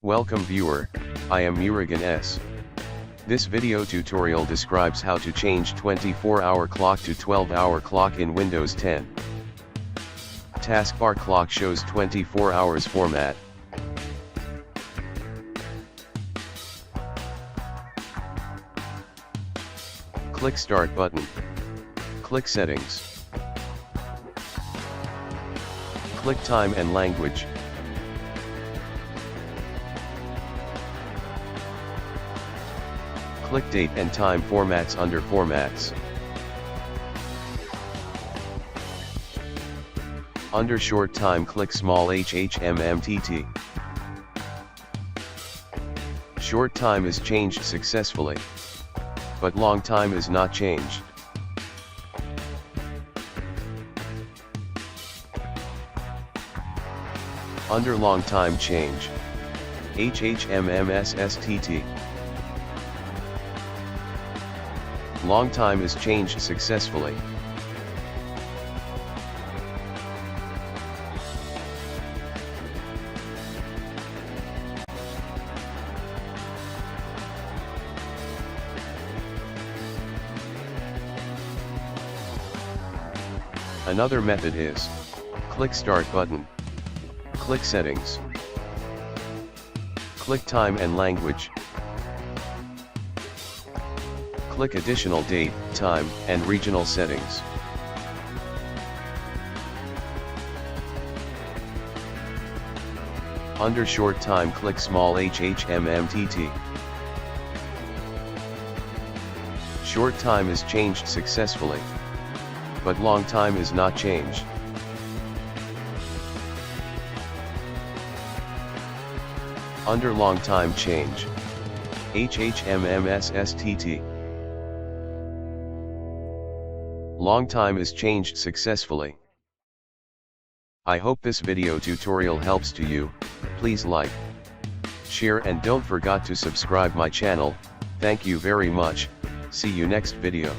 Welcome viewer, I am Murugan S. This video tutorial describes how to change 24-hour clock to 12-hour clock in Windows 10. Taskbar clock shows 24 hours format. Click Start button. Click Settings. Click Time and Language. Click Date and Time Formats under Formats. Under Short Time click Small HHMMTT. Short time is changed successfully, but long time is not changed. Under long time change, HHMMSSTT. Long time is changed successfully. Another method is, click Start button. Click Settings. Click Time and Language. Click Additional Date, Time, and Regional Settings. Under Short Time click Small HHMMTT. Short time is changed successfully, but long time is not changed. Under long time change, HHMMSSTT. Long time is changed successfully. I hope this video tutorial helps to you. Please like, share and don't forget to subscribe my channel. Thank you very much. See you next video.